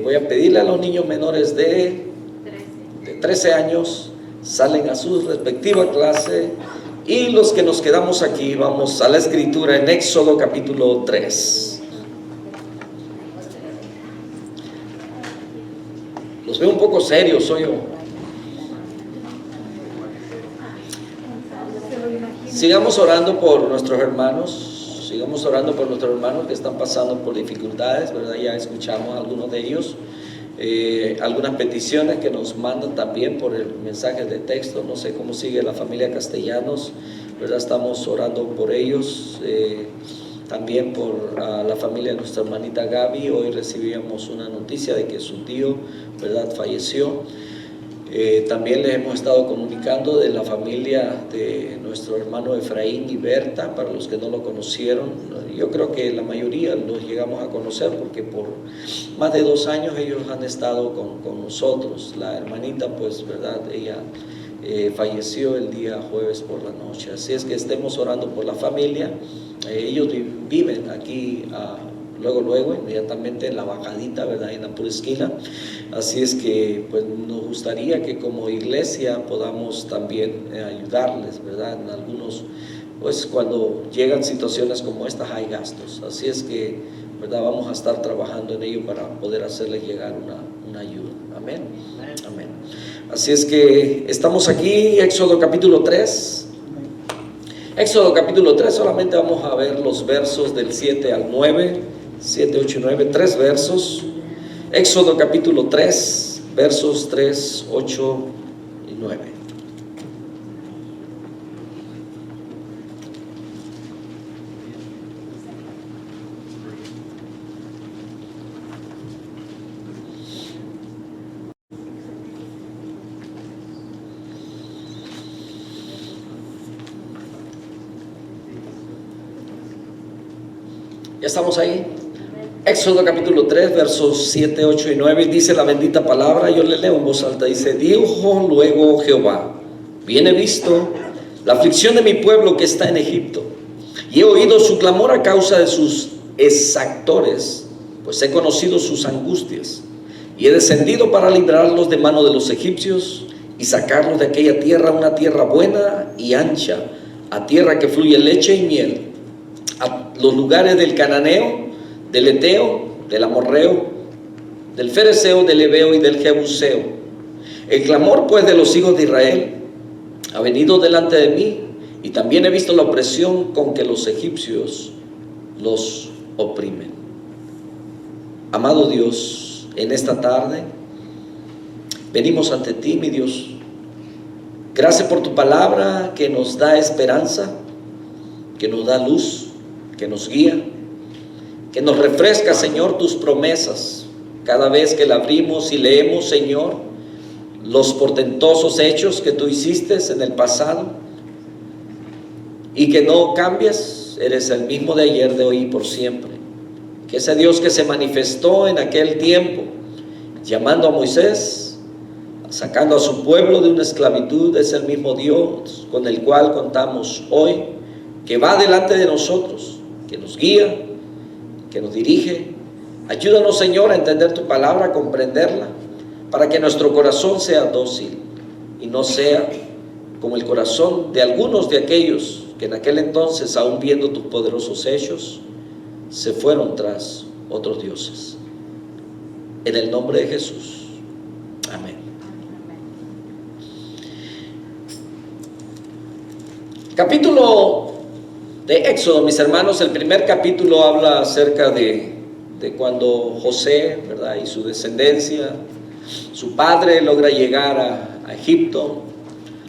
voy a pedirle a los niños menores de 13 años, salen a su respectiva clase, y los que nos quedamos aquí vamos a la escritura en Éxodo capítulo 3. Los veo un poco serios, soy yo. Sigamos orando por nuestros hermanos, que están pasando por dificultades, ¿verdad? Ya escuchamos a algunos de ellos, algunas peticiones que nos mandan también por el mensaje de texto. No sé cómo sigue la familia Castellanos, ¿verdad? Estamos orando por ellos, también por la familia de nuestra hermanita Gaby. Hoy recibíamos una noticia de que su tío, ¿verdad?, falleció. También les hemos estado comunicando de la familia de nuestro hermano Efraín y Berta. Para los que no lo conocieron, yo creo que la mayoría los llegamos a conocer porque por más de 2 años ellos han estado con nosotros. La hermanita, pues, ¿verdad?, ella falleció el día jueves por la noche. Así es que estemos orando por la familia. Ellos viven aquí luego, inmediatamente en la bajadita, ¿verdad?, en la pura esquina. Así es que pues nos gustaría que como iglesia podamos también ayudarles, ¿verdad? En algunos, pues cuando llegan situaciones como estas hay gastos. Así es que, ¿verdad?, vamos a estar trabajando en ello para poder hacerles llegar una ayuda. Amén. Amén. Así es que estamos aquí, Éxodo capítulo 3. Éxodo capítulo 3, solamente vamos a ver los versos del 7 al 9, 7, 8 y 9, 3 versos. Éxodo capítulo 3, versos 3, 8 y 9. ¿Ya estamos ahí? Éxodo capítulo 3, versos 7, 8 y 9, dice la bendita palabra. Yo le leo en voz alta. Dice: dijo luego Jehová: bien he visto la aflicción de mi pueblo que está en Egipto, y he oído su clamor a causa de sus exactores, pues he conocido sus angustias, y he descendido para librarlos de mano de los egipcios, y sacarlos de aquella tierra, una tierra buena y ancha, a tierra que fluye leche y miel, a los lugares del cananeo, del eteo, del amorreo, del fereceo, del heveo y del jebuseo. El clamor pues de los hijos de Israel ha venido delante de mí, y también he visto la opresión con que los egipcios los oprimen. Amado Dios, en esta tarde venimos ante ti, mi Dios. Gracias por tu palabra que nos da esperanza, que nos da luz, que nos guía, que nos refresca, Señor, tus promesas. Cada vez que la abrimos y leemos, Señor, los portentosos hechos que tú hiciste en el pasado, y que no cambias, eres el mismo de ayer, de hoy y por siempre. Que ese Dios que se manifestó en aquel tiempo, llamando a Moisés, sacando a su pueblo de una esclavitud, es el mismo Dios con el cual contamos hoy, que va delante de nosotros, que nos guía, que nos dirige. Ayúdanos, Señor, a entender tu palabra, a comprenderla, para que nuestro corazón sea dócil y no sea como el corazón de algunos de aquellos que en aquel entonces, aún viendo tus poderosos hechos, se fueron tras otros dioses. En el nombre de Jesús. Amén. Capítulo de Éxodo, mis hermanos. El primer capítulo habla acerca de cuando José, ¿verdad?, y su descendencia, su padre, logra llegar a Egipto.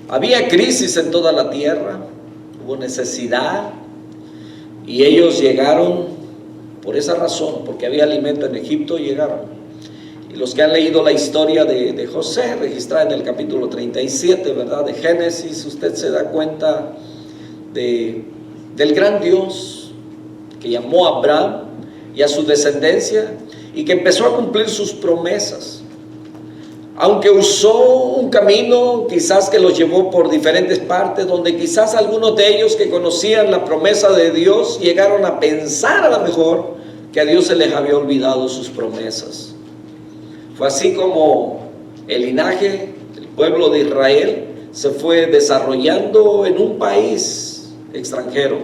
Había crisis en toda la tierra, hubo necesidad, y ellos llegaron por esa razón, porque había alimento en Egipto, llegaron. Y los que han leído la historia de José, registrada en el capítulo 37, ¿verdad?, de Génesis, usted se da cuenta del gran Dios que llamó a Abraham y a su descendencia, y que empezó a cumplir sus promesas. Aunque usó un camino quizás que los llevó por diferentes partes, donde quizás algunos de ellos que conocían la promesa de Dios llegaron a pensar a lo mejor que a Dios se les había olvidado sus promesas. Fue así como el linaje, el pueblo de Israel, se fue desarrollando en un país extranjero,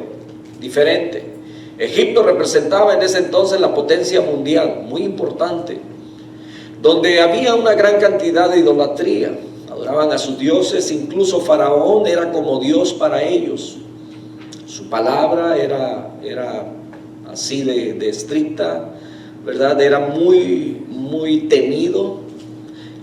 diferente. Egipto representaba en ese entonces la potencia mundial, muy importante, donde había una gran cantidad de idolatría. Adoraban a sus dioses, incluso Faraón era como Dios para ellos. Su palabra era así de estricta, ¿verdad? Era muy temido.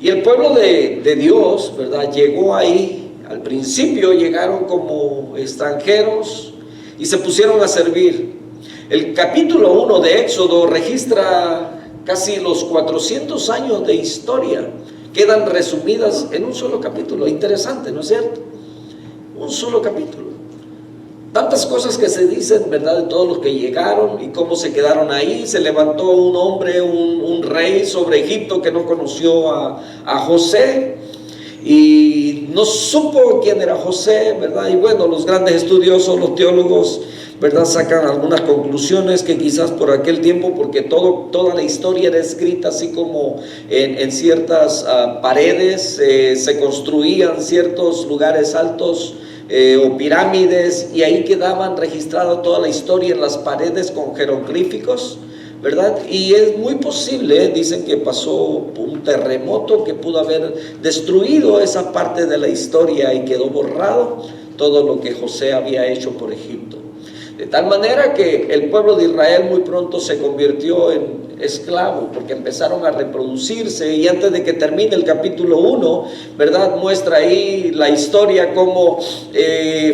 Y el pueblo de Dios, ¿verdad?, llegó ahí. Al principio llegaron como extranjeros y se pusieron a servir. El capítulo 1 de Éxodo registra casi los 400 años de historia. Quedan resumidas en un solo capítulo. Interesante, ¿no es cierto? Un solo capítulo. Tantas cosas que se dicen, ¿verdad?, de todos los que llegaron y cómo se quedaron ahí. Se levantó un hombre, un rey sobre Egipto que no conoció a José y no supo quién era José, ¿verdad? Y bueno, los grandes estudiosos, los teólogos, ¿verdad?, sacan algunas conclusiones que quizás por aquel tiempo, porque toda la historia era escrita así como en ciertas paredes, se construían ciertos lugares altos, o pirámides, y ahí quedaban registrada toda la historia en las paredes con jeroglíficos, ¿verdad? Y es muy posible, dicen que pasó un terremoto que pudo haber destruido esa parte de la historia y quedó borrado todo lo que José había hecho por Egipto. De tal manera que el pueblo de Israel muy pronto se convirtió en esclavo, porque empezaron a reproducirse. Y antes de que termine el capítulo 1, ¿verdad?, muestra ahí la historia como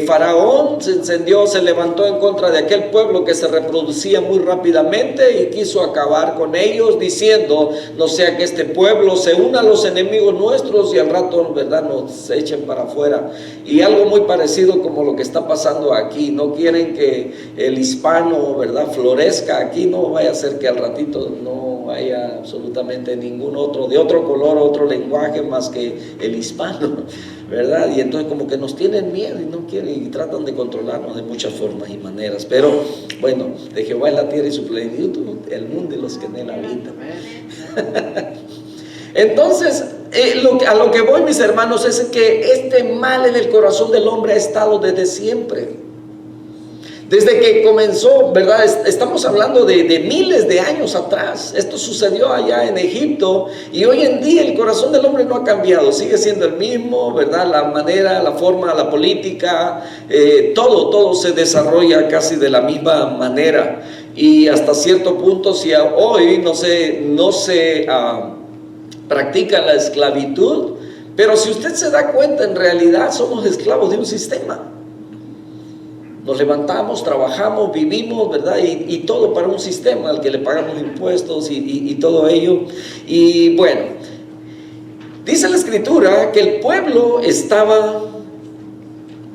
Faraón se encendió, se levantó en contra de aquel pueblo que se reproducía muy rápidamente y quiso acabar con ellos, diciendo: no sea que este pueblo se una a los enemigos nuestros y al rato, ¿verdad?, nos echen para afuera. Y algo muy parecido como lo que está pasando aquí. No quieren que el hispano, ¿verdad?, florezca aquí. No vaya a ser que al ratito no haya absolutamente ningún otro, de otro color, otro lenguaje más que el hispano, ¿verdad? Y entonces como que nos tienen miedo y no quieren y tratan de controlarnos de muchas formas y maneras. Pero bueno, de Jehová es la tierra y su plenitud, el mundo y los que en él habitan. Entonces, a lo que voy, mis hermanos, es que este mal en el corazón del hombre ha estado desde siempre. Desde que comenzó, ¿verdad? Estamos hablando de miles de años atrás. Esto sucedió allá en Egipto y hoy en día el corazón del hombre no ha cambiado. Sigue siendo el mismo, ¿verdad? La manera, la forma, la política, todo se desarrolla casi de la misma manera. Y hasta cierto punto, si hoy no se practica la esclavitud, pero si usted se da cuenta, en realidad somos esclavos de un sistema. Nos levantamos, trabajamos, vivimos, ¿verdad? Y todo para un sistema al que le pagamos impuestos y todo ello. Y bueno, dice la Escritura que el pueblo estaba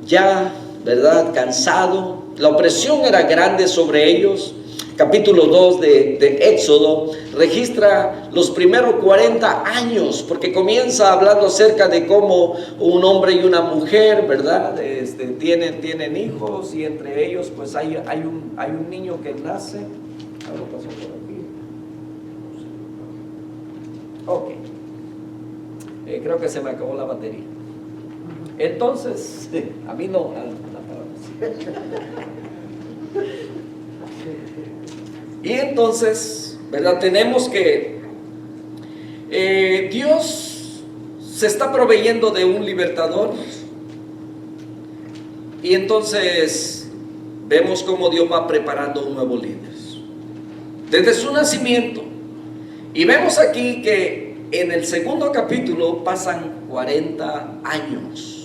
ya, ¿verdad?, cansado. La opresión era grande sobre ellos. Capítulo 2 de Éxodo registra los primeros 40 años, porque comienza hablando acerca de cómo un hombre y una mujer, ¿verdad?, tienen hijos, y entre ellos pues hay un niño que nace. Algo pasó por aquí. Ok. Creo que se me acabó la batería. Entonces, a mí no. Y entonces, ¿verdad?, tenemos que Dios se está proveyendo de un libertador. Y entonces vemos cómo Dios va preparando un nuevo líder desde su nacimiento. Y vemos aquí que en el segundo capítulo pasan 40 años.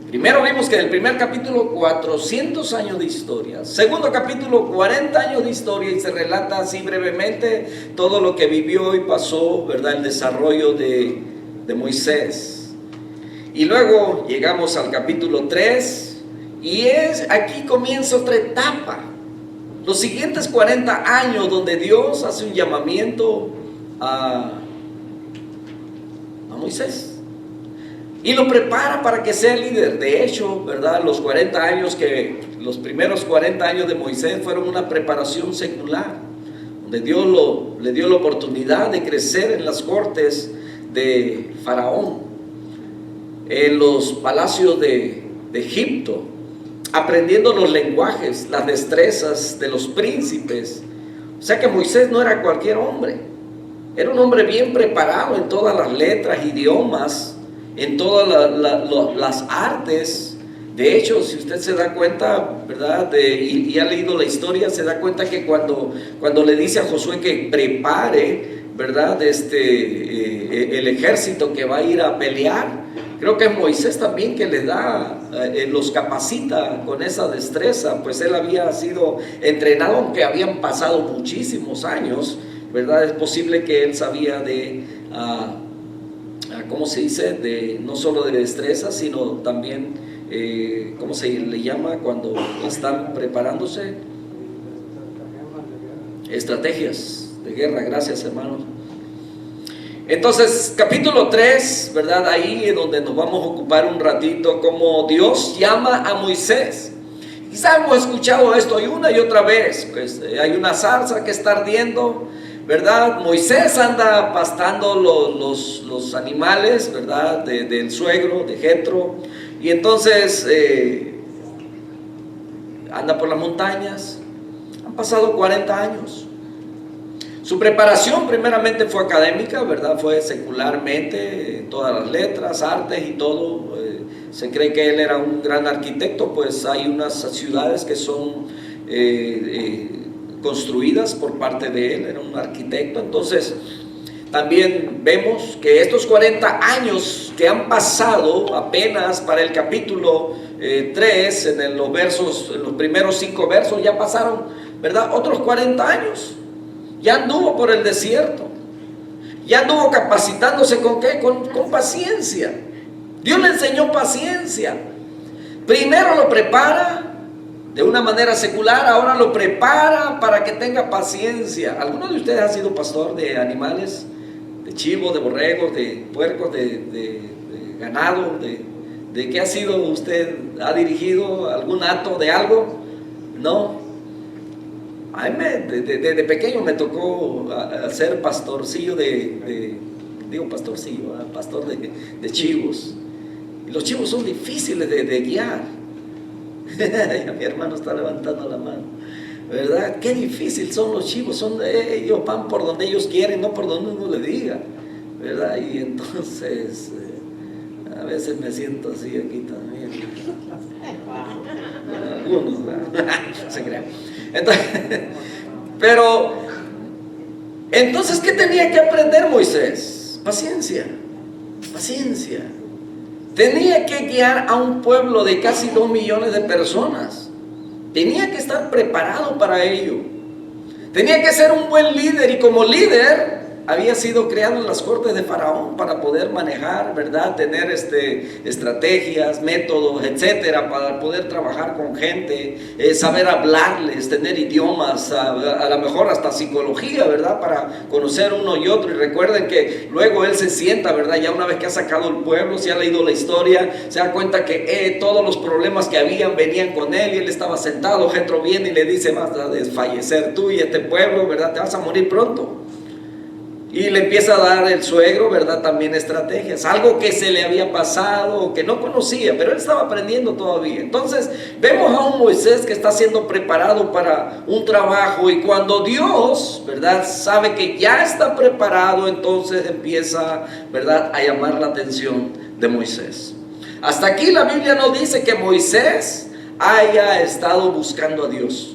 Primero vimos que en el primer capítulo 400 años de historia. Segundo capítulo 40 años de historia, y se relata así brevemente todo lo que vivió y pasó, ¿verdad?, el desarrollo de Moisés. Y luego llegamos al capítulo 3 y aquí comienza otra etapa. Los siguientes 40 años donde Dios hace un llamamiento a Moisés y lo prepara para que sea líder. De hecho, ¿verdad?, los primeros 40 años de Moisés fueron una preparación secular, donde Dios le dio la oportunidad de crecer en las cortes de Faraón, en los palacios de Egipto, aprendiendo los lenguajes, las destrezas de los príncipes. O sea que Moisés no era cualquier hombre, era un hombre bien preparado en todas las letras, idiomas, en todas las artes. De hecho, si usted se da cuenta, ¿verdad? Y ha leído la historia, se da cuenta que cuando le dice a Josué que prepare, ¿verdad? El ejército que va a ir a pelear, creo que Moisés también que le da, los capacita con esa destreza, pues él había sido entrenado, aunque habían pasado muchísimos años, ¿verdad? Es posible que él sabía ¿cómo se dice? No solo de destreza, sino también, ¿cómo se le llama cuando están preparándose? Estrategias de guerra. Gracias, hermanos. Entonces, capítulo 3, ¿verdad? Ahí es donde nos vamos a ocupar un ratito, como Dios llama a Moisés. Quizá hemos escuchado esto una y otra vez, pues hay una zarza que está ardiendo, ¿verdad? Moisés anda pastando los animales, ¿verdad? Del suegro, de Jetro, y entonces anda por las montañas. Han pasado 40 años. Su preparación primeramente fue académica, ¿verdad? Fue secularmente, todas las letras, artes y todo. Se cree que él era un gran arquitecto, pues hay unas ciudades que son construidas por parte de él, era un arquitecto. Entonces también vemos que estos 40 años que han pasado apenas para el capítulo 3, en los primeros 5 versos, ya pasaron, ¿verdad? Otros 40 años. Ya anduvo por el desierto, ya anduvo capacitándose ¿con qué? Con paciencia. Dios le enseñó paciencia. Primero lo prepara de una manera secular, ahora lo prepara para que tenga paciencia. ¿Alguno de ustedes ha sido pastor de animales? De chivos, de borregos, de puercos, de ganado, de qué ha sido usted? ¿Ha dirigido algún acto de algo? No. A mí desde pequeño me tocó ser pastorcillo pastor de chivos. Y los chivos son difíciles de guiar. Mi hermano está levantando la mano, ¿verdad? Qué difícil son los chivos. Ellos van por donde ellos quieren, no por donde uno le diga, ¿verdad? Y entonces a veces me siento así aquí también. Algunos, ¿verdad? Se crean. Entonces, ¿qué tenía que aprender Moisés? Paciencia. Tenía que guiar a un pueblo de casi 2 millones de personas. Tenía que estar preparado para ello. Tenía que ser un buen líder, y como líder había sido creado en las cortes de Faraón para poder manejar, ¿verdad? Tener estrategias, métodos, etcétera, para poder trabajar con gente, saber hablarles, tener idiomas, a lo mejor hasta psicología, ¿verdad? Para conocer uno y otro. Y recuerden que luego él se sienta, ¿verdad? Ya una vez que ha sacado el pueblo, si ha leído la historia, se da cuenta que todos los problemas que venían con él, y él estaba sentado. Jetro viene y le dice: vas a desfallecer tú y este pueblo, ¿verdad? Te vas a morir pronto. Y le empieza a dar el suegro, ¿verdad? También estrategias, algo que se le había pasado, que no conocía, pero él estaba aprendiendo todavía. Entonces vemos a un Moisés que está siendo preparado para un trabajo, y cuando Dios, ¿verdad?, sabe que ya está preparado, entonces empieza, ¿verdad?, a llamar la atención de Moisés. Hasta aquí la Biblia nos dice que Moisés haya estado buscando a Dios.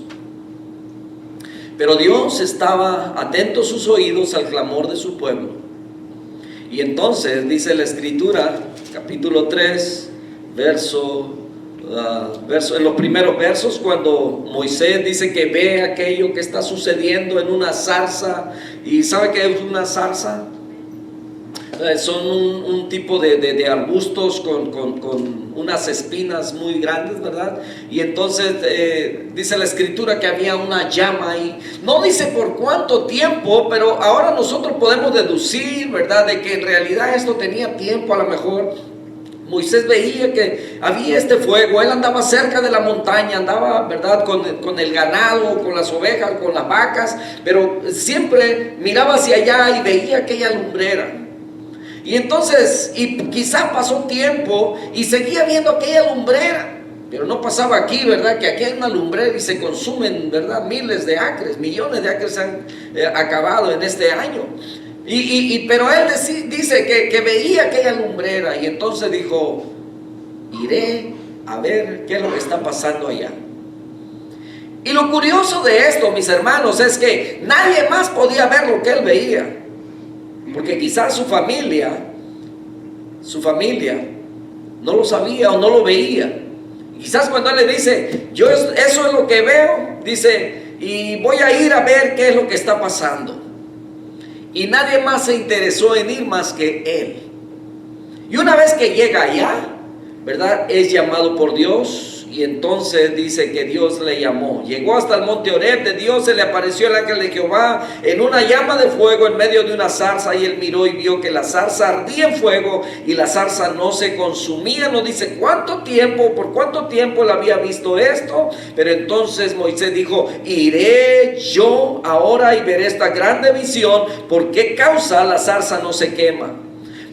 Pero Dios estaba atento a sus oídos al clamor de su pueblo. Y entonces dice la Escritura, capítulo 3, en los primeros versos, cuando Moisés dice que ve aquello que está sucediendo en una zarza. ¿Y sabe qué es una zarza? Son un tipo de arbustos con unas espinas muy grandes, ¿verdad? Y entonces dice la Escritura que había una llama ahí. No dice por cuánto tiempo, pero ahora nosotros podemos deducir, ¿verdad?, de que en realidad esto tenía tiempo, a lo mejor Moisés veía que había este fuego, él andaba cerca de la montaña, andaba, ¿verdad?, con el ganado, con las ovejas, con las vacas, pero siempre miraba hacia allá y veía aquella lumbrera. Y entonces, y quizá pasó tiempo y seguía viendo aquella lumbrera, pero no pasaba aquí, ¿verdad?, que aquí hay una lumbrera y se consumen, ¿verdad?, miles de acres, millones de acres se han acabado en este año. Pero él dice que veía aquella lumbrera y entonces dijo, iré a ver qué es lo que está pasando allá. Y lo curioso de esto, mis hermanos, es que nadie más podía ver lo que él veía, porque quizás su familia no lo sabía o no lo veía. Quizás cuando él le dice, eso es lo que veo, dice, y voy a ir a ver qué es lo que está pasando. Y nadie más se interesó en ir más que él. Y una vez que llega allá, ¿verdad?, es llamado por Dios. Y entonces dice que Dios le llamó. Llegó hasta el monte Horeb. De Dios se le apareció el ángel de Jehová en una llama de fuego en medio de una zarza. Y él miró y vio que la zarza ardía en fuego y la zarza no se consumía. No dice por cuánto tiempo él había visto esto. Pero entonces Moisés dijo, iré yo ahora y veré esta grande visión. ¿Por qué causa la zarza no se quema?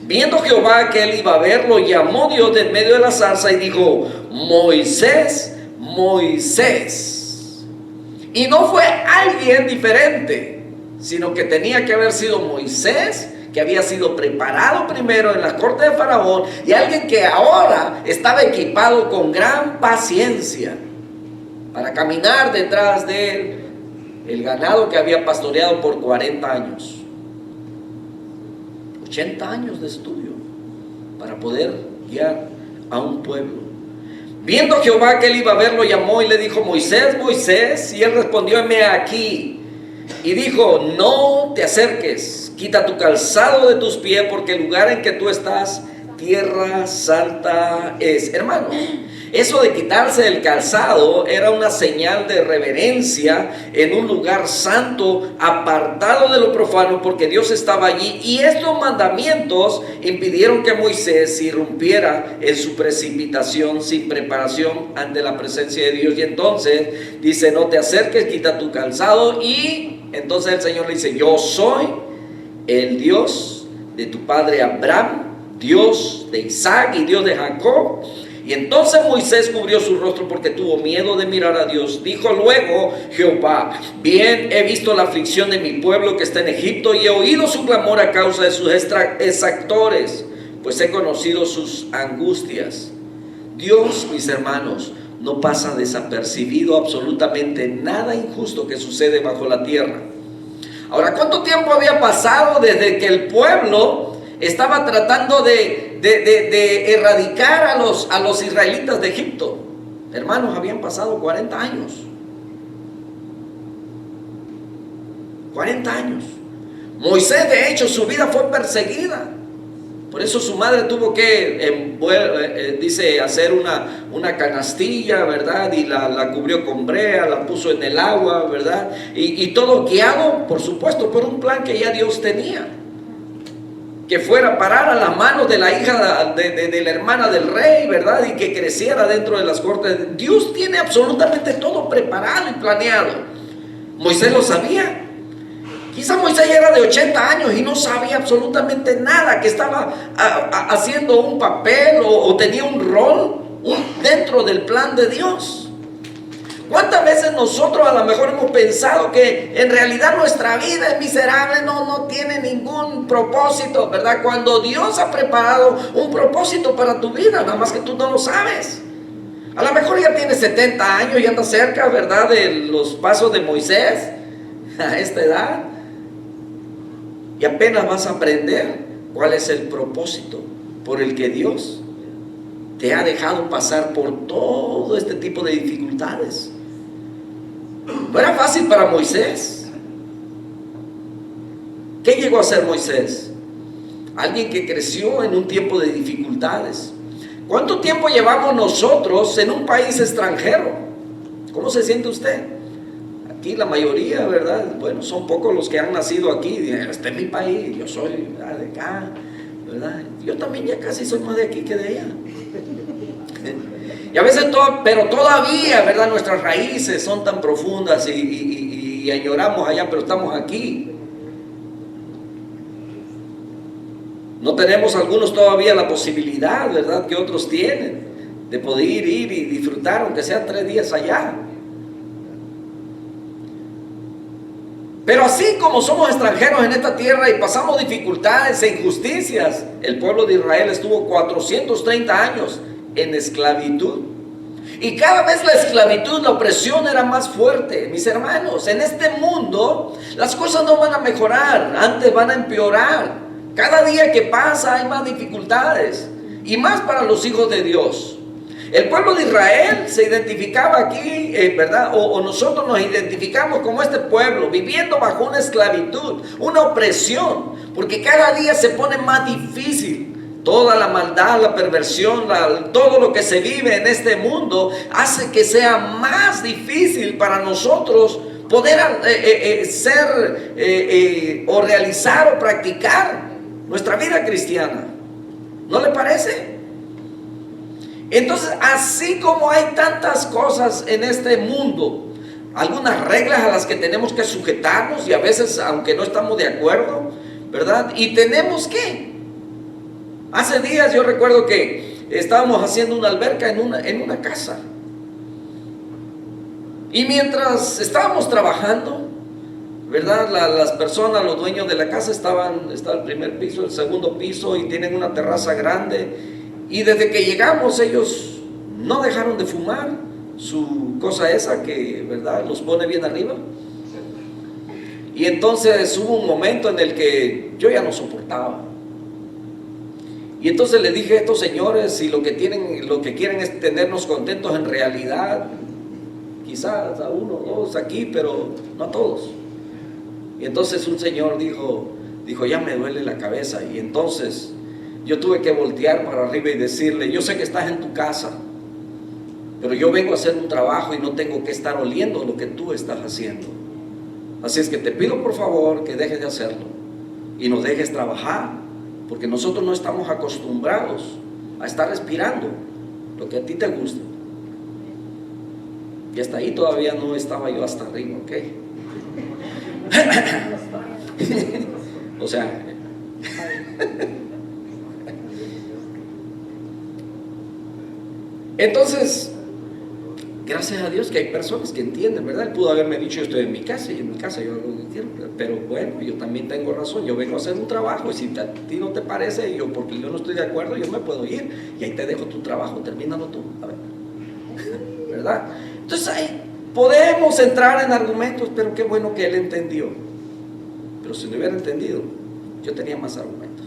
Viendo Jehová que él iba a verlo, llamó Dios de en medio de la zarza y dijo, Moisés, Moisés. Y no fue alguien diferente, sino que tenía que haber sido Moisés, que había sido preparado primero en la corte de Faraón, y alguien que ahora estaba equipado con gran paciencia para caminar detrás de él, el ganado que había pastoreado por 40 años. 80 años de estudio para poder guiar a un pueblo. Viendo Jehová que él iba a verlo, llamó y le dijo, Moisés, Moisés, y él respondió, heme aquí. Y dijo, no te acerques, quita tu calzado de tus pies, porque el lugar en que tú estás, tierra santa es. Hermanos, eso de quitarse el calzado era una señal de reverencia en un lugar santo, apartado de lo profano, porque Dios estaba allí. Y estos mandamientos impidieron que Moisés irrumpiera en su precipitación sin preparación ante la presencia de Dios. Y entonces dice, no te acerques, quita tu calzado. Y entonces el Señor le dice, yo soy el Dios de tu padre Abraham, Dios de Isaac y Dios de Jacob. Y entonces Moisés cubrió su rostro porque tuvo miedo de mirar a Dios. Dijo luego Jehová, bien he visto la aflicción de mi pueblo que está en Egipto y he oído su clamor a causa de sus exactores, pues he conocido sus angustias. Dios, mis hermanos, no pasa desapercibido absolutamente nada injusto que sucede bajo la tierra. Ahora, ¿cuánto tiempo había pasado desde que el pueblo estaba tratando de erradicar a los israelitas de Egipto? Hermanos, habían pasado 40 años. 40 años. Moisés, de hecho, su vida fue perseguida. Por eso su madre tuvo que, dice, hacer una canastilla, ¿verdad? Y la cubrió con brea, la puso en el agua, ¿verdad? Y todo guiado, por supuesto, por un plan que ya Dios tenía. Que fuera a parar a las manos de la hija de la hermana del rey, ¿verdad? Y que creciera dentro de las cortes. Dios tiene absolutamente todo preparado y planeado. Moisés lo sabía. Quizá Moisés ya era de 80 años y no sabía absolutamente nada, que estaba haciendo un papel o tenía un rol dentro del plan de Dios. ¿Cuántas veces nosotros a lo mejor hemos pensado que en realidad nuestra vida es miserable, no tiene ningún propósito, ¿verdad? Cuando Dios ha preparado un propósito para tu vida, nada más que tú no lo sabes. A lo mejor ya tienes 70 años y andas cerca, ¿verdad?, de los pasos de Moisés a esta edad. Y apenas vas a aprender cuál es el propósito por el que Dios te ha dejado pasar por todo este tipo de dificultades. No era fácil para Moisés. ¿Qué llegó a ser Moisés? Alguien que creció en un tiempo de dificultades. ¿Cuánto tiempo llevamos nosotros en un país extranjero? ¿Cómo se siente usted? Aquí la mayoría, ¿verdad? Bueno, son pocos los que han nacido aquí. Este es mi país, yo soy de acá, ¿verdad? Yo también ya casi soy más de aquí que de allá. Y a veces, pero todavía, ¿verdad? Nuestras raíces son tan profundas y añoramos allá, pero estamos aquí. No tenemos algunos todavía la posibilidad, ¿verdad?, que otros tienen, de poder ir y disfrutar, aunque sean 3 días allá. Pero así como somos extranjeros en esta tierra y pasamos dificultades e injusticias, el pueblo de Israel estuvo 430 años en esclavitud. Y cada vez la esclavitud, la opresión era más fuerte. Mis hermanos, en este mundo las cosas no van a mejorar, antes van a empeorar. Cada día que pasa hay más dificultades, y más para los hijos de Dios. El pueblo de Israel se identificaba aquí, ¿verdad? O nosotros nos identificamos como este pueblo, viviendo bajo una esclavitud, una opresión, porque cada día se pone más difícil. Toda la maldad, la perversión, todo lo que se vive en este mundo hace que sea más difícil para nosotros poder ser o realizar o practicar nuestra vida cristiana. ¿No le parece? Entonces, así como hay tantas cosas en este mundo, algunas reglas a las que tenemos que sujetarnos, y a veces aunque no estamos de acuerdo, ¿verdad? Y tenemos que. Hace días yo recuerdo que estábamos haciendo una alberca en una casa. Y mientras estábamos trabajando, ¿verdad? Las personas, los dueños de la casa estaba el primer piso, el segundo piso, y tienen una terraza grande. Y desde que llegamos ellos no dejaron de fumar su cosa esa que, ¿verdad?, los pone bien arriba. Y entonces hubo un momento en el que yo ya no soportaba. Y entonces le dije a estos señores, si lo que quieren es tenernos contentos, en realidad, quizás a 1 o 2 aquí, pero no a todos. Y entonces un señor dijo, ya me duele la cabeza. Y entonces yo tuve que voltear para arriba y decirle, yo sé que estás en tu casa, pero yo vengo a hacer un trabajo y no tengo que estar oliendo lo que tú estás haciendo. Así es que te pido por favor que dejes de hacerlo y nos dejes trabajar, porque nosotros no estamos acostumbrados a estar respirando lo que a ti te gusta. Y hasta ahí todavía no estaba yo hasta arriba, ¿ok? O sea, entonces, gracias a Dios que hay personas que entienden, ¿verdad? Él pudo haberme dicho, yo estoy en mi casa, y en mi casa yo hago lo que quiero, pero bueno, yo también tengo razón, yo vengo a hacer un trabajo, y si a ti no te parece, porque yo no estoy de acuerdo, yo me puedo ir, y ahí te dejo tu trabajo, termínalo tú, a ver, ¿verdad? Entonces ahí podemos entrar en argumentos, pero qué bueno que él entendió. Pero si no hubiera entendido, yo tenía más argumentos.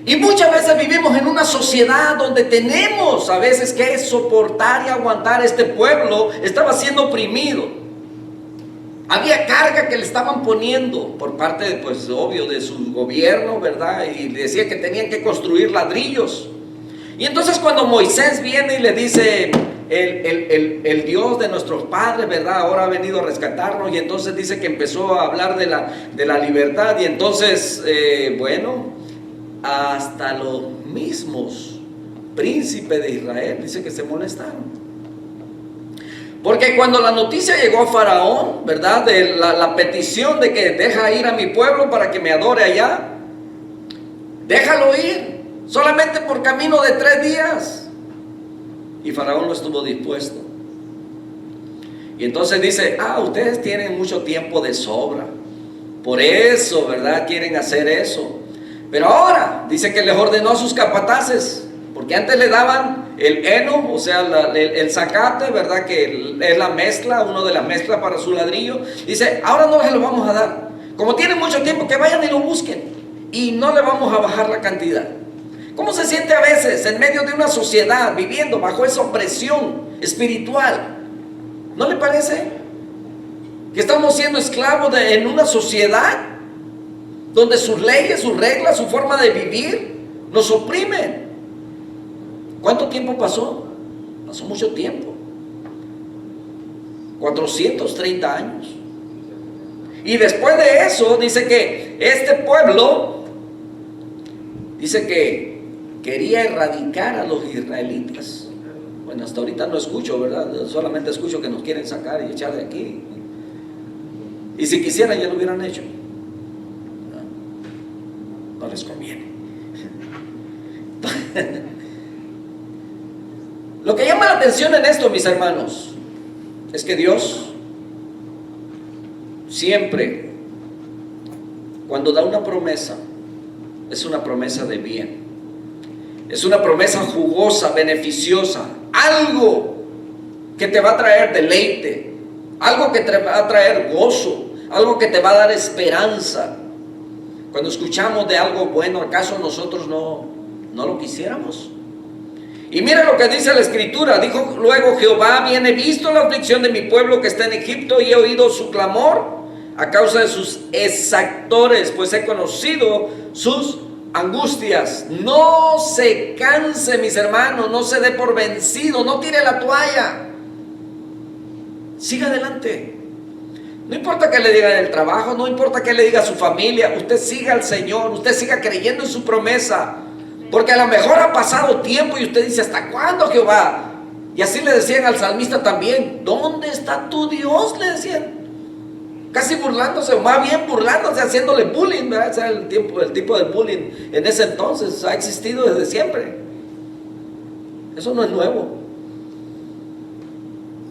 Y muchas veces vivimos en una sociedad donde tenemos a veces que soportar y aguantar. Este pueblo estaba siendo oprimido. Había carga que le estaban poniendo por parte, pues obvio, de su gobierno, ¿verdad? Y le decía que tenían que construir ladrillos. Y entonces cuando Moisés viene y le dice, el Dios de nuestros padres, ¿verdad?, ahora ha venido a rescatarnos, y entonces dice que empezó a hablar de la libertad, y entonces, bueno, hasta los mismos príncipes de Israel dice que se molestaron. Porque cuando la noticia llegó a Faraón, ¿verdad?, de la petición de que deja ir a mi pueblo para que me adore allá, déjalo ir, solamente por camino de 3 días. Y Faraón no estuvo dispuesto. Y entonces dice, ustedes tienen mucho tiempo de sobra, por eso, ¿verdad?, quieren hacer eso. Pero ahora dice que les ordenó a sus capataces, porque antes le daban el heno, o sea, el zacate, ¿verdad?, que es la mezcla, una de las mezclas para su ladrillo. Dice, ahora no se lo vamos a dar. Como tienen mucho tiempo, que vayan y lo busquen, y no le vamos a bajar la cantidad. ¿Cómo se siente a veces en medio de una sociedad viviendo bajo esa opresión espiritual? ¿No le parece que estamos siendo esclavos en una sociedad donde sus leyes, sus reglas, su forma de vivir nos oprimen? ¿Cuánto tiempo pasó? Pasó mucho tiempo. 430 años. Y después de eso dice que este pueblo, dice que quería erradicar a los israelitas. Bueno, hasta ahorita no escucho, ¿verdad? Solamente escucho que nos quieren sacar y echar de aquí. Y si quisieran ya lo hubieran hecho. No les conviene. Lo que llama la atención en esto, mis hermanos, es que Dios siempre, cuando da una promesa, es una promesa de bien. Es una promesa jugosa, beneficiosa, algo que te va a traer deleite, algo que te va a traer gozo, algo que te va a dar esperanza. Cuando escuchamos de algo bueno, ¿acaso nosotros no lo quisiéramos? Y mira lo que dice la Escritura. Dijo luego Jehová: bien he visto la aflicción de mi pueblo que está en Egipto, y he oído su clamor a causa de sus exactores, pues he conocido sus angustias. No se canse, mis hermanos, no se dé por vencido, no tire la toalla. Siga adelante. No importa qué le diga en el trabajo, no importa qué le diga a su familia, usted siga al Señor, usted siga creyendo en su promesa. Porque a lo mejor ha pasado tiempo y usted dice: ¿hasta cuándo, Jehová? Y así le decían al salmista también: ¿dónde está tu Dios?, le decían. Casi burlándose, o más bien burlándose, haciéndole bullying, ¿verdad? O sea, el tipo de bullying en ese entonces ha existido desde siempre. Eso no es nuevo.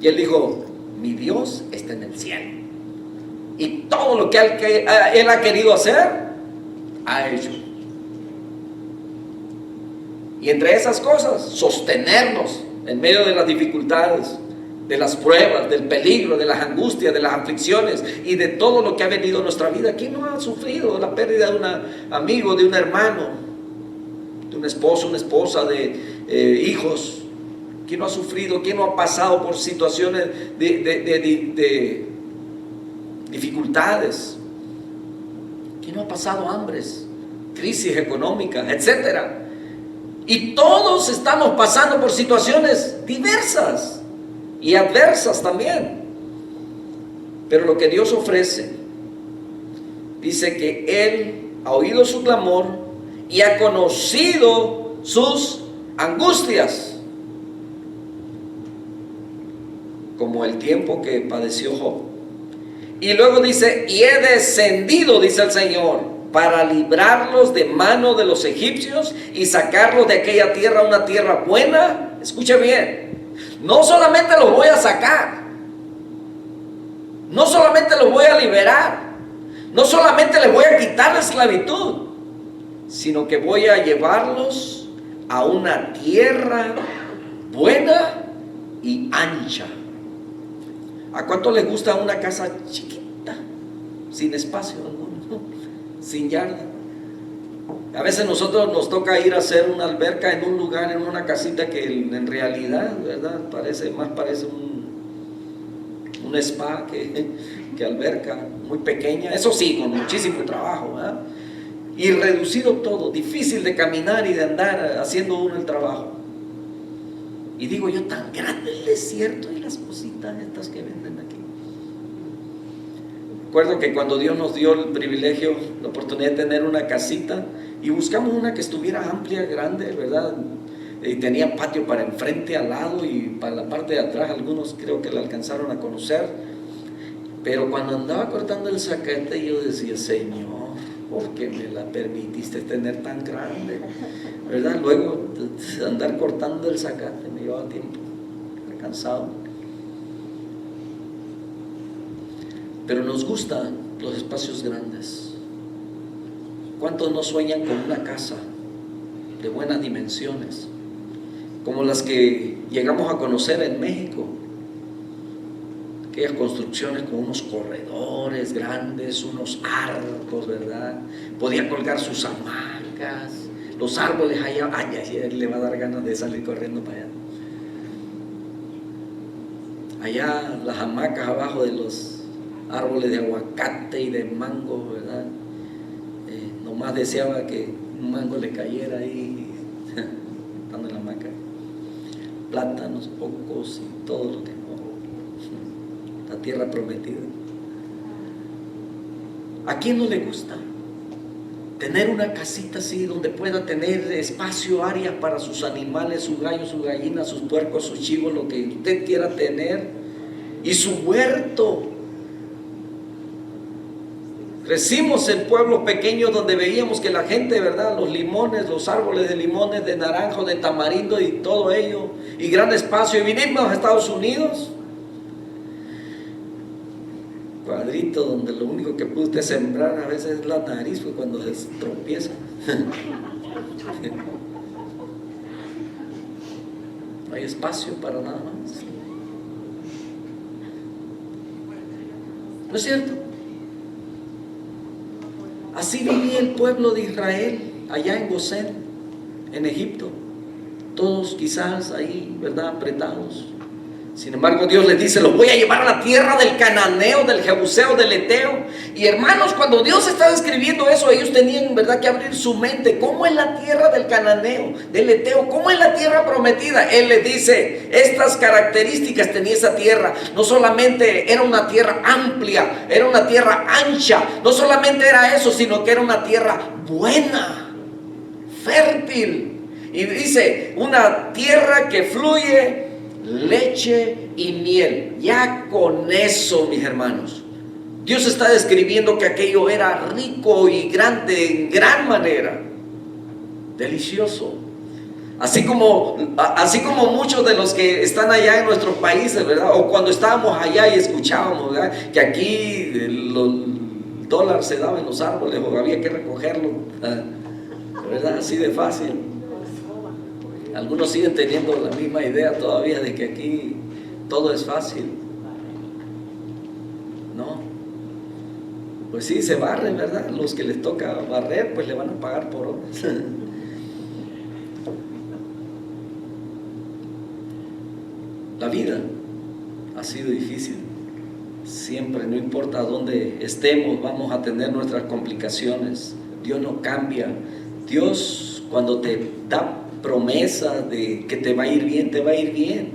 Y él dijo: mi Dios está en el cielo, y todo lo que él ha querido hacer, ha hecho. Y entre esas cosas, sostenernos en medio de las dificultades, de las pruebas, del peligro, de las angustias, de las aflicciones y de todo lo que ha venido a nuestra vida. ¿Quién no ha sufrido la pérdida de un amigo, de un hermano, de un esposo, una esposa, de hijos? ¿Quién no ha sufrido? ¿Quién no ha pasado por situaciones de dificultades? ¿Quién no ha pasado hambres, crisis económicas, etcétera? Y todos estamos pasando por situaciones diversas y adversas también. Pero lo que Dios ofrece, dice que Él ha oído su clamor y ha conocido sus angustias, como el tiempo que padeció Job. Y luego dice: y he descendido, dice el Señor, para librarlos de mano de los egipcios y sacarlos de aquella tierra, una tierra buena. Escuche bien, no solamente los voy a sacar, no solamente los voy a liberar, no solamente les voy a quitar la esclavitud, sino que voy a llevarlos a una tierra buena y ancha. ¿A cuánto les gusta una casa chiquita, sin espacio alguno, sin yarda? A veces nosotros nos toca ir a hacer una alberca en un lugar, en una casita que en realidad, ¿verdad?, parece un spa que alberca, muy pequeña. Eso sí, con muchísimo trabajo, ¿verdad? Y reducido todo, difícil de caminar y de andar haciendo uno el trabajo. Y digo yo, tan grande el desierto y las cositas estas que venden aquí. Recuerdo que cuando Dios nos dio el privilegio, la oportunidad de tener una casita, y buscamos una que estuviera amplia, grande, ¿verdad? Y tenía patio para enfrente, al lado, y para la parte de atrás. Algunos creo que la alcanzaron a conocer. Pero cuando andaba cortando el zacate, yo decía: Señor, ¿por qué me la permitiste tener tan grande? ¿Verdad? Luego andar cortando el zacate me llevaba tiempo, era cansado. Pero nos gustan los espacios grandes. ¿Cuántos no sueñan con una casa de buenas dimensiones, como las que llegamos a conocer en México? Aquellas construcciones con unos corredores grandes, unos arcos, ¿verdad? Podía colgar sus hamacas, los árboles allá. Ay, le va a dar ganas de salir corriendo para allá. Allá las hamacas abajo de los árboles de aguacate y de mango, ¿verdad? Nomás deseaba que un mango le cayera ahí, estando en la hamaca. Plátanos, pocos y todo lo que la tierra prometida. ¿A quién no le gusta tener una casita así donde pueda tener espacio, área para sus animales, sus gallos, sus gallinas, sus puercos, sus chivos, lo que usted quiera tener, y su huerto. Crecimos en pueblos pequeños donde veíamos que la gente, ¿verdad? Los limones, los árboles de limones, de naranjo, de tamarindo y todo ello, y gran espacio. Y vinimos a Estados Unidos, cuadrito donde lo único que puede usted sembrar a veces es la nariz, pues cuando se tropieza. No hay espacio para nada más. ¿No es cierto? Así vivía el pueblo de Israel allá en Gosén, en Egipto. Todos quizás ahí, ¿verdad?, apretados. Sin embargo, Dios les dice: los voy a llevar a la tierra del cananeo, del jebuseo, del eteo. Y hermanos, cuando Dios estaba escribiendo eso, ellos tenían, ¿verdad?, que abrir su mente. ¿Cómo es la tierra del cananeo, del eteo? ¿Cómo es la tierra prometida? Él les dice, estas características tenía esa tierra. No solamente era una tierra amplia, era una tierra ancha. No solamente era eso, sino que era una tierra buena, fértil. Y dice, una tierra que fluye leche y miel. Ya con eso, mis hermanos, Dios está describiendo que aquello era rico y grande en gran manera, delicioso. Así como muchos de los que están allá en nuestros países, ¿verdad? O cuando estábamos allá y escuchábamos, ¿verdad?, que aquí el dólar se daba en los árboles o había que recogerlo, ¿verdad? Así de fácil. Algunos siguen teniendo la misma idea todavía de que aquí todo es fácil. No. Pues sí, se barren, ¿verdad? Los que les toca barrer, pues le van a pagar por horas. La vida ha sido difícil. Siempre, no importa dónde estemos, vamos a tener nuestras complicaciones. Dios no cambia. Dios, cuando te da promesa de que te va a ir bien, te va a ir bien.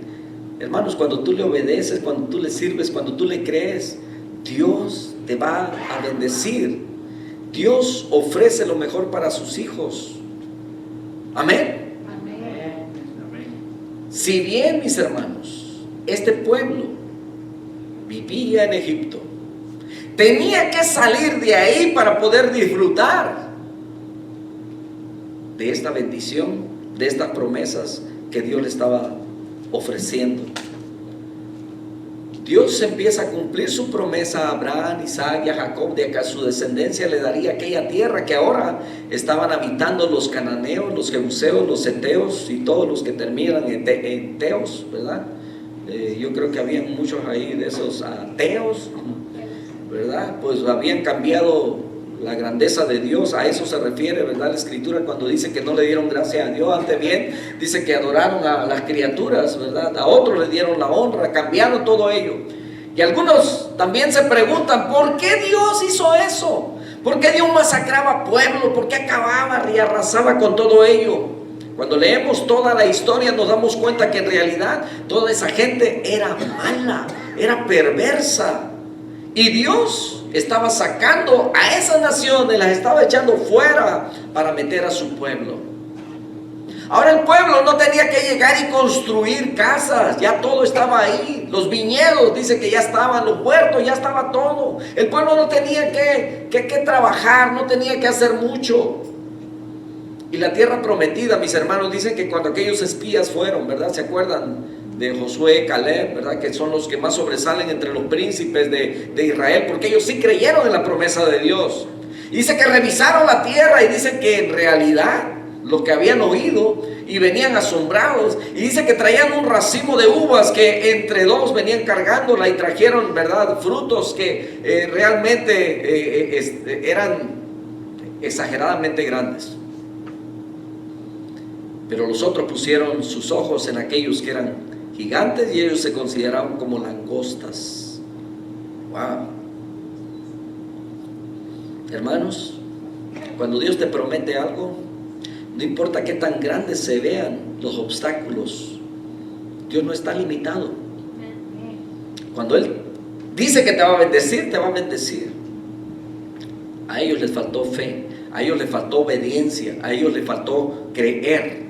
Hermanos, cuando tú le obedeces, cuando tú le sirves, cuando tú le crees, Dios te va a bendecir. Dios ofrece lo mejor para sus hijos. Amén. Amén. Si bien, mis hermanos, este pueblo vivía en Egipto, tenía que salir de ahí para poder disfrutar de esta bendición, de estas promesas que Dios le estaba ofreciendo. Dios empieza a cumplir su promesa a Abraham, Isaac y a Jacob, de que a su descendencia le daría aquella tierra que ahora estaban habitando los cananeos, los jebuseos, los eteos y todos los que terminan en teos, ¿verdad? Yo creo que habían muchos ahí de esos ateos, ¿verdad? Pues habían cambiado la grandeza de Dios. A eso se refiere, ¿verdad?, la escritura cuando dice que no le dieron gracia a Dios, antes bien dice que adoraron a las criaturas, ¿verdad? A otros le dieron la honra, cambiaron todo ello. Y algunos también se preguntan, ¿por qué Dios hizo eso? ¿Por qué Dios masacraba pueblos? ¿Por qué acababa y arrasaba con todo ello? Cuando leemos toda la historia nos damos cuenta que en realidad toda esa gente era mala, era perversa. Y Dios estaba sacando a esas naciones, las estaba echando fuera para meter a su pueblo. Ahora el pueblo no tenía que llegar y construir casas, ya todo estaba ahí. Los viñedos, dice que ya estaban, los huertos, ya estaba todo. El pueblo no tenía que trabajar, no tenía que hacer mucho. Y la tierra prometida, mis hermanos, dicen que cuando aquellos espías fueron, ¿verdad? ¿Se acuerdan de Josué, Caleb, ¿verdad?, que son los que más sobresalen entre los príncipes de Israel, porque ellos sí creyeron en la promesa de Dios? Y dice que revisaron la tierra y dice que en realidad lo que habían oído y venían asombrados, y dice que traían un racimo de uvas que entre dos venían cargándola y trajeron, ¿verdad?, frutos que realmente eran exageradamente grandes. Pero los otros pusieron sus ojos en aquellos que eran gigantes y ellos se consideraban como langostas. Wow. Hermanos, cuando Dios te promete algo, no importa qué tan grandes se vean los obstáculos, Dios no está limitado. Cuando Él dice que te va a bendecir, te va a bendecir. A ellos les faltó fe. A ellos les faltó obediencia, a ellos les faltó creer.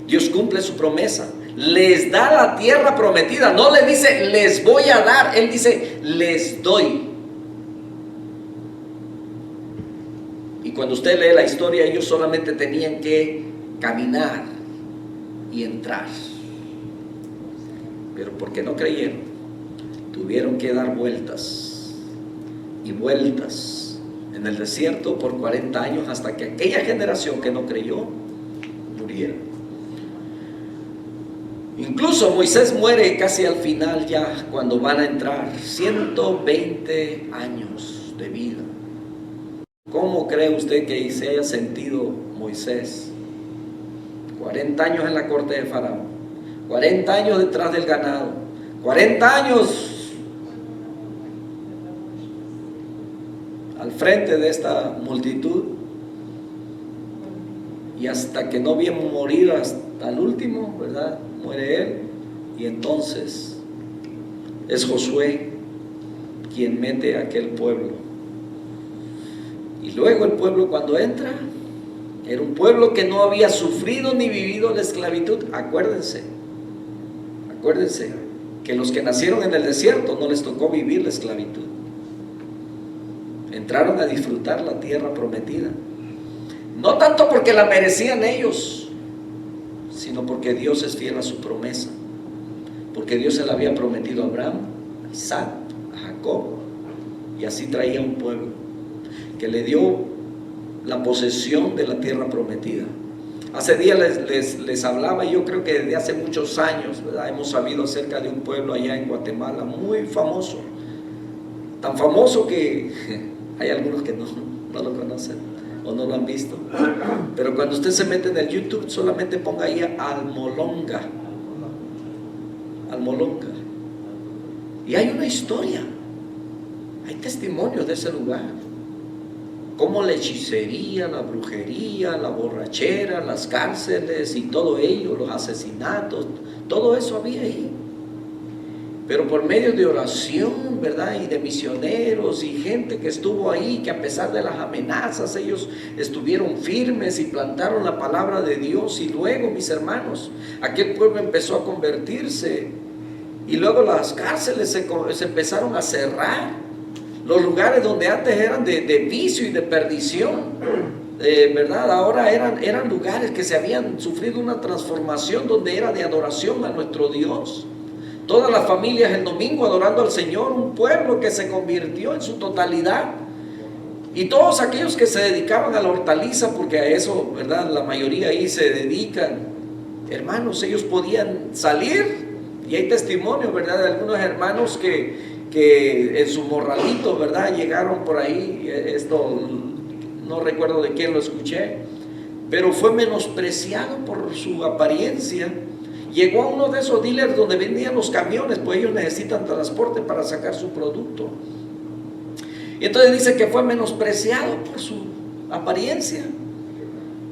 Dios cumple su promesa, les da la tierra prometida. No les dice les voy a dar, Él dice les doy. Y cuando usted lee la historia, ellos solamente tenían que caminar y entrar. Pero porque no creyeron, tuvieron que dar vueltas y vueltas en el desierto por 40 años hasta que aquella generación que no creyó muriera. Incluso Moisés muere casi al final, ya cuando van a entrar, 120 años de vida. ¿Cómo cree usted que se haya sentido Moisés? 40 años en la corte de Faraón, 40 años detrás del ganado, 40 años al frente de esta multitud, y hasta que no vio morir hasta el último, ¿verdad? Muere él, y entonces es Josué quien mete a aquel pueblo. Y luego el pueblo, cuando entra, era un pueblo que no había sufrido ni vivido la esclavitud. Acuérdense que los que nacieron en el desierto no les tocó vivir la esclavitud. Entraron a disfrutar la tierra prometida, no tanto porque la merecían ellos, sino porque Dios es fiel a su promesa, porque Dios se la había prometido a Abraham, a Isaac, a Jacob, y así traía un pueblo que le dio la posesión de la tierra prometida. Hace días les hablaba, y yo creo que desde hace muchos años, ¿verdad?, hemos sabido acerca de un pueblo allá en Guatemala muy famoso, tan famoso que hay algunos que no lo conocen o no lo han visto, pero cuando usted se mete en el YouTube, solamente ponga ahí Almolonga, y hay una historia, hay testimonios de ese lugar, como la hechicería, la brujería, la borrachera, las cárceles y todo ello, los asesinatos, todo eso había ahí. Pero por medio de oración, ¿verdad?, y de misioneros y gente que estuvo ahí, que a pesar de las amenazas, ellos estuvieron firmes y plantaron la palabra de Dios. Y luego, mis hermanos, aquel pueblo empezó a convertirse, y luego las cárceles se empezaron a cerrar. Los lugares donde antes eran de vicio y de perdición, ¿verdad?, ahora eran lugares que se habían sufrido una transformación, donde era de adoración a nuestro Dios. Todas las familias el domingo adorando al Señor, un pueblo que se convirtió en su totalidad. Y todos aquellos que se dedicaban a la hortaliza, porque a eso, ¿verdad?, la mayoría ahí se dedican, hermanos, ellos podían salir, y hay testimonio, ¿verdad?, de algunos hermanos que en su morralito, ¿verdad?, llegaron por ahí. Esto no recuerdo de quién lo escuché, pero fue menospreciado por su apariencia. Llegó a uno de esos dealers donde vendían los camiones, pues ellos necesitan transporte para sacar su producto, y entonces dice que fue menospreciado por su apariencia.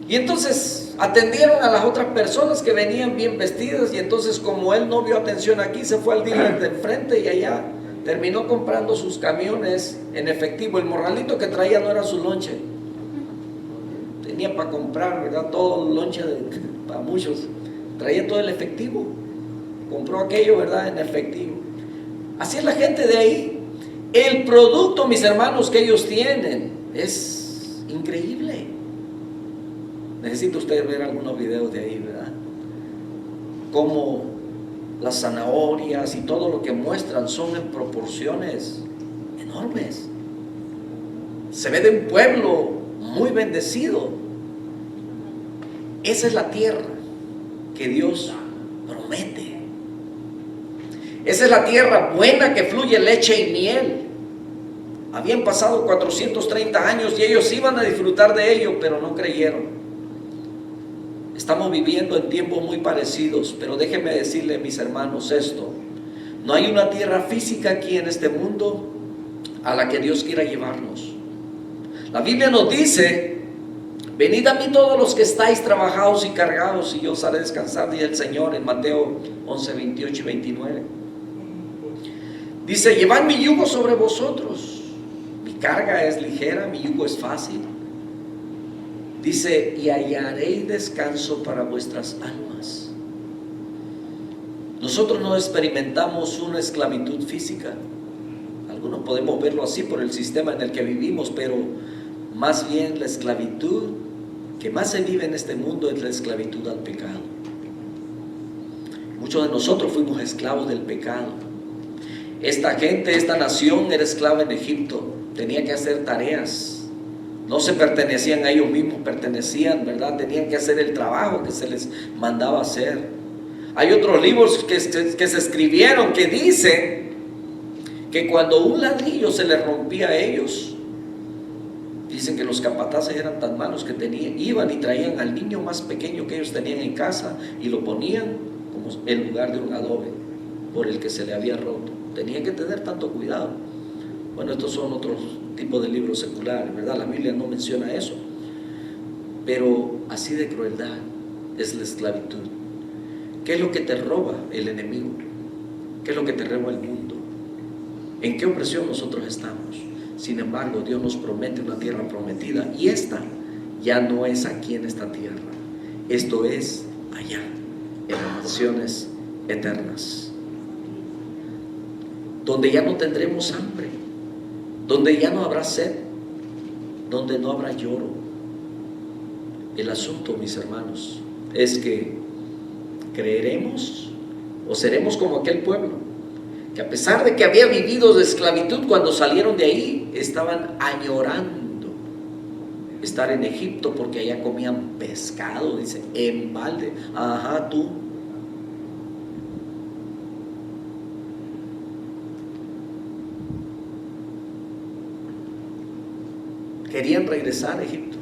Y entonces atendieron a las otras personas que venían bien vestidas, y entonces, como él no vio atención aquí, se fue al dealer de enfrente y allá terminó comprando sus camiones en efectivo. El morralito que traía no era su lonche, tenía para comprar, ¿verdad?, todo el lonche para muchos, traía todo el efectivo, compró aquello, ¿verdad?, en efectivo. Así es la gente de ahí. El producto, mis hermanos, que ellos tienen es increíble. Necesita usted ver algunos videos de ahí, ¿verdad?, como las zanahorias y todo lo que muestran son en proporciones enormes. Se ve de un pueblo muy bendecido. Esa es la tierra que Dios promete. Esa es la tierra buena que fluye leche y miel. Habían pasado 430 años y ellos iban a disfrutar de ello, pero no creyeron. Estamos viviendo en tiempos muy parecidos, pero déjenme decirle, mis hermanos, esto: no hay una tierra física aquí en este mundo a la que Dios quiera llevarnos. La Biblia nos dice: venid a mí todos los que estáis trabajados y cargados, y yo os haré descansar, dice el Señor en Mateo 11, 28 y 29. Dice: llevad mi yugo sobre vosotros, mi carga es ligera, mi yugo es fácil. Dice, y hallaréis descanso para vuestras almas. Nosotros no experimentamos una esclavitud física. Algunos podemos verlo así por el sistema en el que vivimos, pero más bien la esclavitud que más se vive en este mundo es la esclavitud al pecado. Muchos de nosotros fuimos esclavos del pecado. Esta gente, esta nación era esclava en Egipto, tenía que hacer tareas, no se pertenecían a ellos mismos, pertenecían, ¿verdad? Tenían que hacer el trabajo que se les mandaba hacer. Hay otros libros que se escribieron que dicen que cuando un ladrillo se les rompía a ellos, dicen que los capataces eran tan malos que iban y traían al niño más pequeño que ellos tenían en casa y lo ponían como en lugar de un adobe por el que se le había roto. Tenían que tener tanto cuidado. Bueno, estos son otros tipos de libros seculares, ¿verdad? La Biblia no menciona eso. Pero así de crueldad es la esclavitud. ¿Qué es lo que te roba el enemigo? ¿Qué es lo que te roba el mundo? ¿En qué opresión nosotros estamos? Sin embargo, Dios nos promete una tierra prometida, y esta ya no es aquí en esta tierra. Esto es allá, en las naciones eternas, donde ya no tendremos hambre, donde ya no habrá sed, donde no habrá lloro. El asunto, mis hermanos, es que creeremos o seremos como aquel pueblo que, a pesar de que había vivido de esclavitud, cuando salieron de ahí estaban añorando estar en Egipto, porque allá comían pescado, dice, en balde. Ajá, tú. Querían regresar a Egipto.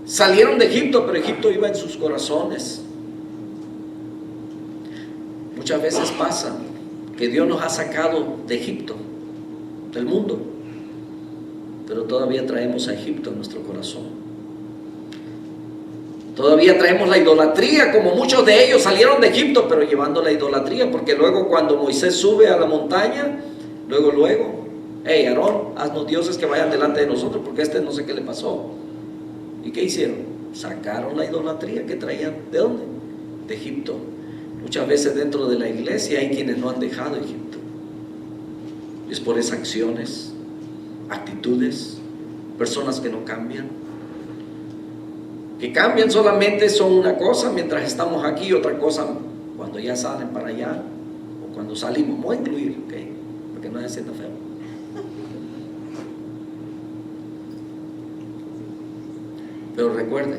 Salieron de Egipto, pero Egipto iba en sus corazones. Muchas veces pasa que Dios nos ha sacado de Egipto, del mundo, pero todavía traemos a Egipto en nuestro corazón. Todavía traemos la idolatría, como muchos de ellos salieron de Egipto, pero llevando la idolatría, porque luego cuando Moisés sube a la montaña, luego, hey, Aarón, haznos dioses que vayan delante de nosotros, porque no sé qué le pasó. ¿Y qué hicieron? Sacaron la idolatría que traían. ¿De dónde? De Egipto. Muchas veces dentro de la iglesia hay quienes no han dejado Egipto. Es por esas acciones, actitudes, personas que no cambian. Que cambian solamente son una cosa mientras estamos aquí, otra cosa cuando ya salen para allá, o cuando salimos. Voy a incluir, ¿ok? Porque no se sienta feo. Pero recuerden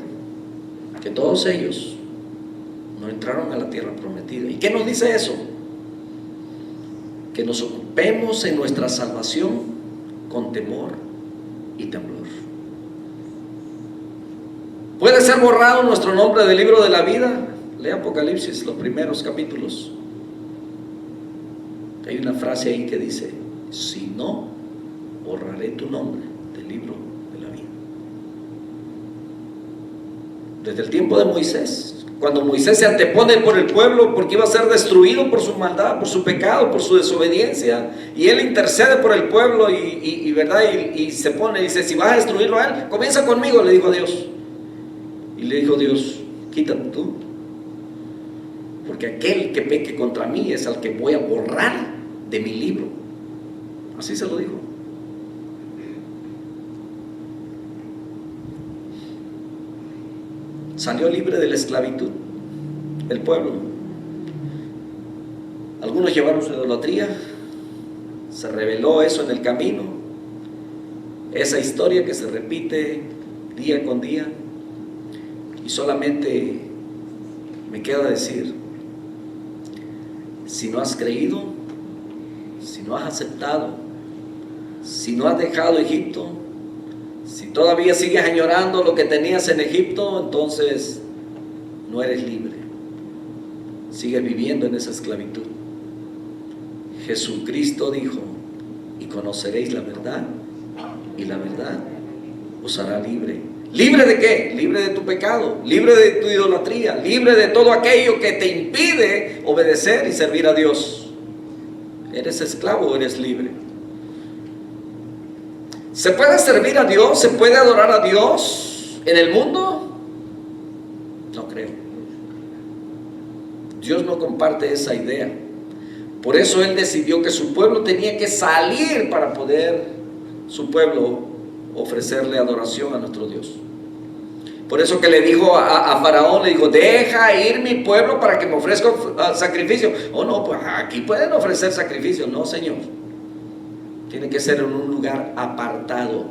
que todos ellos no entraron a la tierra prometida. ¿Y qué nos dice eso? Que nos ocupemos en nuestra salvación con temor y temblor. ¿Puede ser borrado nuestro nombre del libro de la vida? Lea Apocalipsis, los primeros capítulos. Hay una frase ahí que dice, si no, borraré tu nombre del libro de la vida. Desde el tiempo de Moisés, cuando Moisés se antepone por el pueblo porque iba a ser destruido por su maldad, por su pecado, por su desobediencia, y él intercede por el pueblo ¿verdad? Y se pone y dice, si vas a destruirlo a él, comienza conmigo, le dijo Dios. Y le dijo Dios, quítate tú, porque aquel que peque contra mí es al que voy a borrar de mi libro. Así se lo dijo. Salió libre de la esclavitud el pueblo. Algunos llevaron su idolatría, se reveló eso en el camino, esa historia que se repite día con día, y solamente me queda decir, si no has creído, si no has aceptado, si no has dejado Egipto, si todavía sigues añorando lo que tenías en Egipto, entonces no eres libre. Sigues viviendo en esa esclavitud. Jesucristo dijo, y conoceréis la verdad, y la verdad os hará libre. ¿Libre de qué? Libre de tu pecado, libre de tu idolatría, libre de todo aquello que te impide obedecer y servir a Dios. ¿Eres esclavo o eres libre? ¿Se puede servir a Dios? ¿Se puede adorar a Dios en el mundo? No creo. Dios no comparte esa idea. Por eso Él decidió que su pueblo tenía que salir para poder, su pueblo, ofrecerle adoración a nuestro Dios. Por eso que le dijo a Faraón, le dijo, deja ir mi pueblo para que me ofrezca sacrificio. Oh no, pues aquí pueden ofrecer sacrificio. No, Señor. Tiene que ser en un lugar apartado,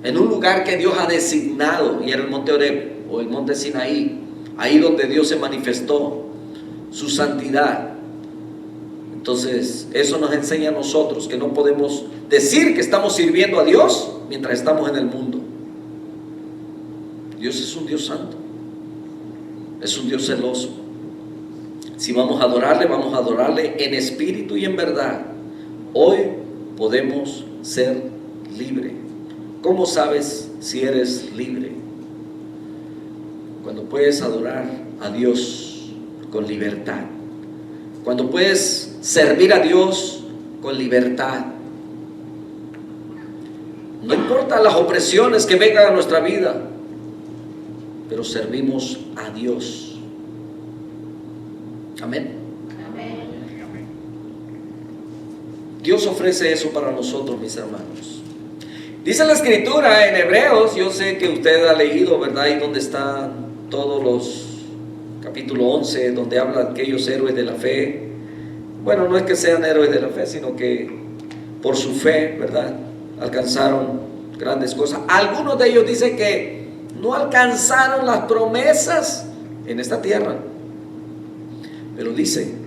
en un lugar que Dios ha designado, y era el monte Horeb o el monte Sinaí, ahí donde Dios se manifestó su santidad. Entonces eso nos enseña a nosotros que no podemos decir que estamos sirviendo a Dios mientras estamos en el mundo. Dios es un Dios santo, es un Dios celoso. Si vamos a adorarle en espíritu y en verdad. Hoy podemos ser libres. ¿Cómo sabes si eres libre? Cuando puedes adorar a Dios con libertad. Cuando puedes servir a Dios con libertad. No importa las opresiones que vengan a nuestra vida, pero servimos a Dios. Amén. Dios ofrece eso para nosotros, mis hermanos. Dice la Escritura en Hebreos, yo sé que usted ha leído, ¿verdad? Y donde están todos los capítulo 11, donde habla de aquellos héroes de la fe. Bueno, no es que sean héroes de la fe, sino que por su fe, ¿verdad?, alcanzaron grandes cosas. Algunos de ellos dicen que no alcanzaron las promesas en esta tierra, pero dicen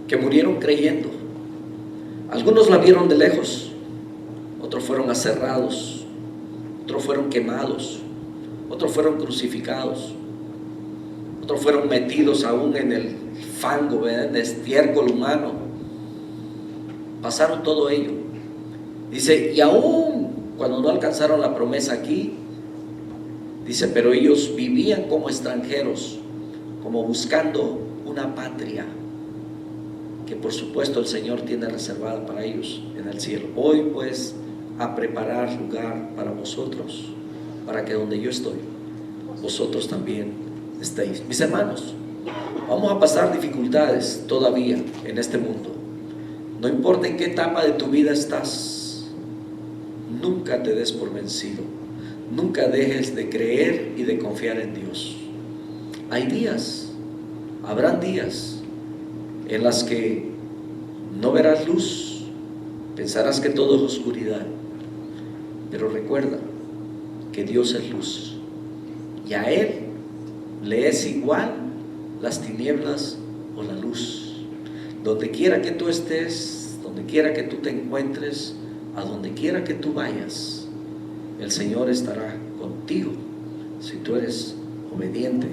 que murieron creyendo. Algunos la vieron de lejos, otros fueron aserrados, otros fueron quemados, otros fueron crucificados, otros fueron metidos aún en el fango, ¿verdad?, en el estiércol humano. Pasaron todo ello. Dice, y aún cuando no alcanzaron la promesa aquí, dice, pero ellos vivían como extranjeros, como buscando una patria que por supuesto el Señor tiene reservada para ellos en el cielo. Hoy pues a preparar lugar para vosotros, para que donde yo estoy, vosotros también estéis. Mis hermanos, vamos a pasar dificultades todavía en este mundo. No importa en qué etapa de tu vida estás, nunca te des por vencido. Nunca dejes de creer y de confiar en Dios. Hay días, habrán días en las que no verás luz, pensarás que todo es oscuridad, pero recuerda que Dios es luz y a Él le es igual las tinieblas o la luz. Donde quiera que tú estés, donde quiera que tú te encuentres, a donde quiera que tú vayas, el Señor estará contigo si tú eres obediente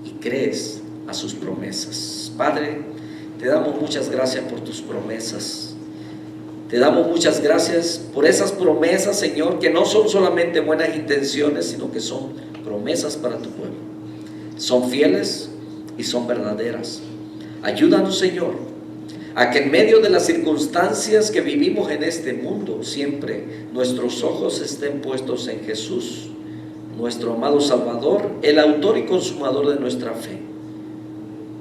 y crees a sus promesas. Padre, te damos muchas gracias por tus promesas. Te damos muchas gracias por esas promesas, Señor, que no son solamente buenas intenciones, sino que son promesas para tu pueblo. Son fieles y son verdaderas. Ayúdanos, Señor, a que en medio de las circunstancias que vivimos en este mundo, siempre nuestros ojos estén puestos en Jesús, nuestro amado Salvador, el autor y consumador de nuestra fe.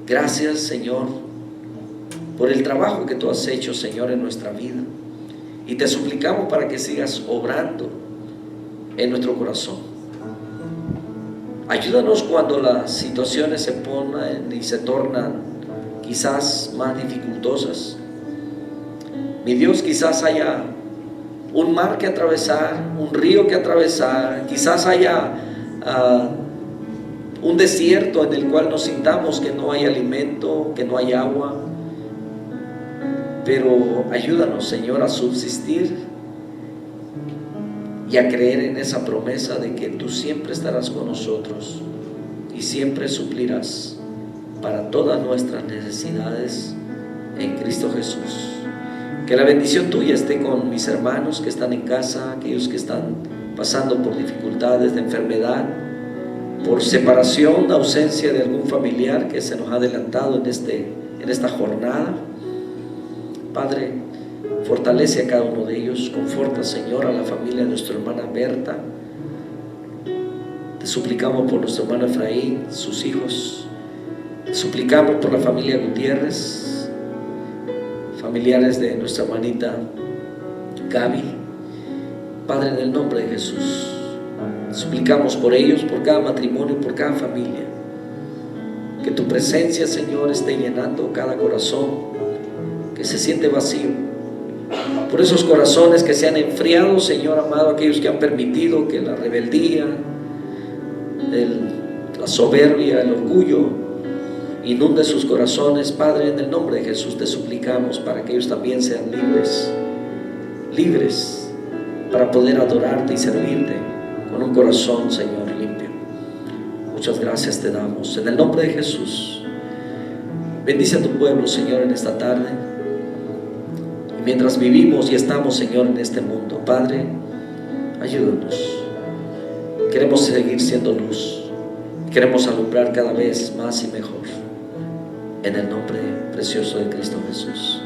Gracias, Señor, por el trabajo que tú has hecho, Señor, en nuestra vida. Y te suplicamos para que sigas obrando en nuestro corazón. Ayúdanos cuando las situaciones se ponen y se tornan quizás más dificultosas. Mi Dios, quizás haya un mar que atravesar, un río que atravesar, quizás haya un desierto en el cual nos sintamos que no hay alimento, que no hay agua. Pero ayúdanos, Señor, a subsistir y a creer en esa promesa de que tú siempre estarás con nosotros y siempre suplirás para todas nuestras necesidades en Cristo Jesús. Que la bendición tuya esté con mis hermanos que están en casa, aquellos que están pasando por dificultades de enfermedad, por separación, ausencia de algún familiar que se nos ha adelantado en esta jornada. Padre, Fortalece a cada uno de ellos. Conforta, Señor, a la familia de nuestra hermana Berta. Te suplicamos por nuestro hermano Efraín, sus hijos. Te suplicamos por la familia Gutiérrez, familiares de nuestra hermanita Gaby. Padre, en el nombre de Jesús, suplicamos por ellos, por cada matrimonio, por cada familia. Que tu presencia, Señor, esté llenando cada corazón que se siente vacío. Por esos corazones que se han enfriado, Señor amado, aquellos que han permitido que la rebeldía, la soberbia, el orgullo inunde sus corazones. Padre, en el nombre de Jesús te suplicamos para que ellos también sean libres para poder adorarte y servirte con un corazón, Señor, limpio. Muchas gracias te damos en el nombre de Jesús. Bendice a tu pueblo, Señor, en esta tarde. Y mientras vivimos y estamos, Señor, en este mundo, Padre, ayúdanos. Queremos seguir siendo luz. Queremos alumbrar cada vez más y mejor. En el nombre precioso de Cristo Jesús.